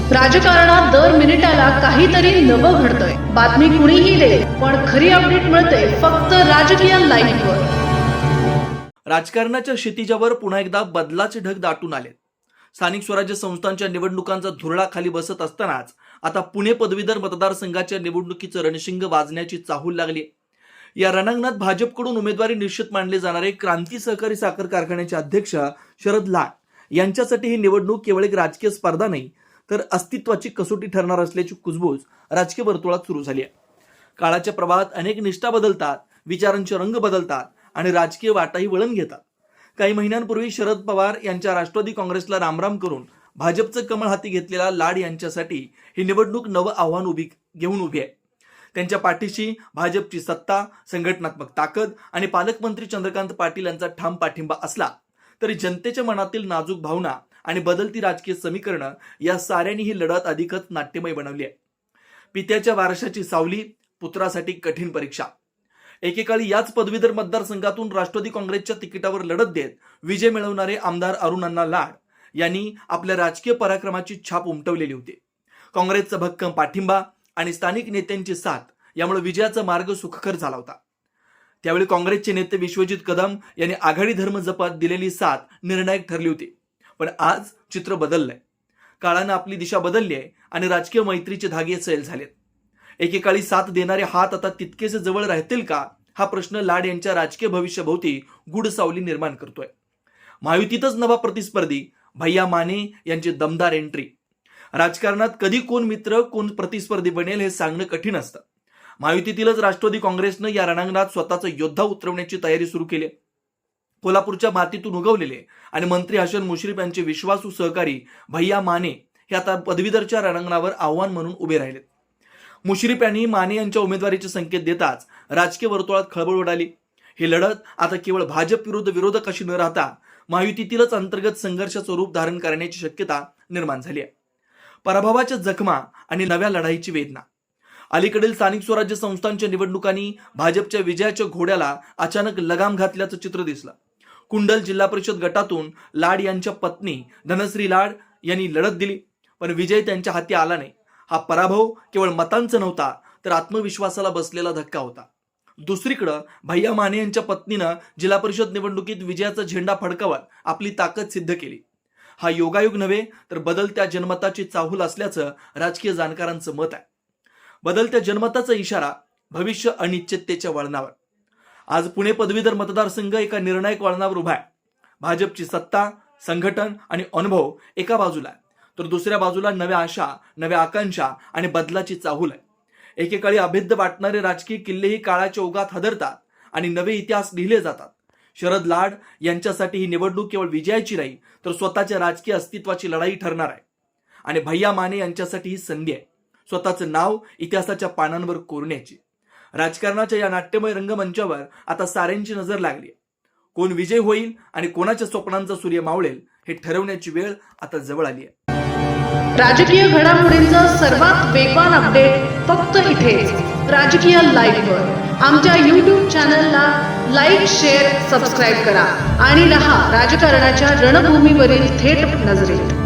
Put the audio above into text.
राजकारणात दर मिनिटाला काहीतरी नवं घडतंय। बातमी कुणीही दे, पण खरी अपडेट मिळते फक्त राजकीय लाईव्हवर। राजकारणाच्या क्षितिजावर पुन्हा एकदा बदलाचे ढग दाटून आले। स्थानिक स्वराज्य संस्थांच्या निवडणुकांचा धुरळा खाली बसत असतानाच आता पुणे पदवीधर मतदारसंघाच्या निवडणुकीचं रणशिंग वाजण्याची चाहूल लागली। या रणांगणात भाजपकडून उमेदवारी निश्चित मानले जाणारे क्रांती सहकारी साखर कारखान्याचे अध्यक्ष शरद लाड यांच्यासाठी ही निवडणूक केवळ एक राजकीय स्पर्धा नाही, तर अस्तित्वाची कसोटी ठरणार असल्याची कुजबूज राजकीय वर्तुळात सुरू झाली आहे। काळाच्या प्रवाहात अनेक निष्ठा बदलतात, विचारांचे रंग बदलतात आणि राजकीय वाटाही वळण घेतात। काही महिन्यांपूर्वी शरद पवार यांच्या राष्ट्रवादी काँग्रेसला रामराम करून भाजपचं कमळ हाती घेतलेला लाड यांच्यासाठी ही निवडणूक नवं आव्हान घेऊन उभी आहे। त्यांच्या पाठीशी भाजपची सत्ता, संघटनात्मक ताकद आणि पालकमंत्री चंद्रकांत पाटील यांचा ठाम पाठिंबा असला तरी जनतेच्या मनातील नाजूक भावना आणि बदलती राजकीय समीकरणं या साऱ्यांनी ही लढत अधिकच नाट्यमय बनवली आहे। पित्याच्या वारशाची सावली, पुत्रासाठी कठीण परीक्षा। एकेकाळी याच पदवीधर मतदारसंघातून राष्ट्रवादी काँग्रेसच्या तिकिटावर लढत देत विजय मिळवणारे आमदार अरुणअण्णा लाड यांनी आपल्या राजकीय पराक्रमाची छाप उमटवलेली होती। काँग्रेसचा भक्कम पाठिंबा आणि स्थानिक नेत्यांची साथ यामुळे विजयाचा मार्ग सुखकर झाला होता। त्यावेळी काँग्रेसचे नेते विश्वजित कदम यांनी आघाडी धर्म जपत दिलेली साथ निर्णायक ठरली होती। पण आज चित्र बदललंय। काळानं आपली दिशा बदलली आहे आणि राजकीय मैत्रीचे धागे सैल झालेत। एकेकाळी साथ देणारे हात आता तितकेसे जवळ राहतील का, हा प्रश्न लाड यांच्या राजकीय भविष्याभोवती गूढ सावली निर्माण करतोय। महायुतीतच नवा प्रतिस्पर्धी भैया माने यांची दमदार एंट्री। राजकारणात कधी कोण मित्र कोण प्रतिस्पर्धी बनेल हे सांगणं कठीण असतं। महायुतीतीलच राष्ट्रवादी काँग्रेसनं या रणांगणात स्वतःचा योद्धा उतरवण्याची तयारी सुरू केली। कोल्हापूरच्या मातीतून उगवलेले आणि मंत्री हसन मुश्रीफ यांचे विश्वासू सहकारी भैया माने हे आता पदवीधरच्या रणांगणावर आव्हान म्हणून उभे राहिलेत। मुश्रीफ यांनी माने यांच्या उमेदवारीचे संकेत देताच राजकीय वर्तुळात खळबळ उडाली। ही लढत आता केवळ भाजप विरुद्ध विरोधक अशी न राहता महायुतीतीलच अंतर्गत संघर्षाचं रूप धारण करण्याची शक्यता निर्माण झाली आहे। पराभवाच्या जखमा आणि नव्या लढाईची वेदना। अलीकडील स्थानिक स्वराज्य संस्थांच्या निवडणुकांनी भाजपच्या विजयाच्या घोड्याला अचानक लगाम घातल्याचं चित्र दिसलं। कुंडल जिल्हा परिषद गटातून लाड यांच्या पत्नी धनश्री लाड यांनी लढत दिली, पण विजय त्यांच्या हाती आला नाही। हा पराभव केवळ मतांचा नव्हता, तर आत्मविश्वासाला बसलेला धक्का होता। दुसरीकडे भैया माने यांच्या पत्नीनं जिल्हा परिषद निवडणुकीत विजयाचा झेंडा फडकावत आपली ताकद सिद्ध केली। हा योगायोग नव्हे, तर बदलत्या जनमताची चाहूल असल्याचं राजकीय जाणकारांचं मत आहे। बदलत्या जनमताचा इशारा, भविष्य अनिश्चिततेच्या वळणावर। आज पुणे पदवीधर मतदारसंघ एका निर्णायक वळणावर उभा आहे। भाजपची सत्ता, संघटन आणि अनुभव एका बाजूला आहे, तर दुसऱ्या बाजूला नव्या आशा, नव्या आकांक्षा आणि बदलाची चाहूल आहे। एकेकाळी अभेद्य वाटणारे राजकीय किल्लेही काळाच्या ओघात हादरतात आणि नवे इतिहास लिहिले जातात। शरद लाड यांच्यासाठी ही निवडणूक केवळ विजयाची नाही, तर स्वतःच्या राजकीय अस्तित्वाची लढाई ठरणार आहे। आणि भैया माने यांच्यासाठी ही संधी आहे स्वतःचं नाव इतिहासाच्या पानांवर कोरण्याची। राजकारणाच्या या नाट्यमय रंगमंचावर आता साऱ्यांची नजर लागली आहे। कोण विजय होईल आणि कोणाच्या स्वप्नांचा सूर्य मावळेल हे ठरवण्याची वेळ आता जवळ आली आहे। राजकीय घडामोडींचा सर्वात वेगवान अपडेट फक्त इथेच राजकीय लाईव्हवर। आमच्या YouTube चॅनलला लाईक, शेअर, सबस्क्राईब करा आणि रहा राजकारणाच्या रणभूमीवरील थेट नजरेत।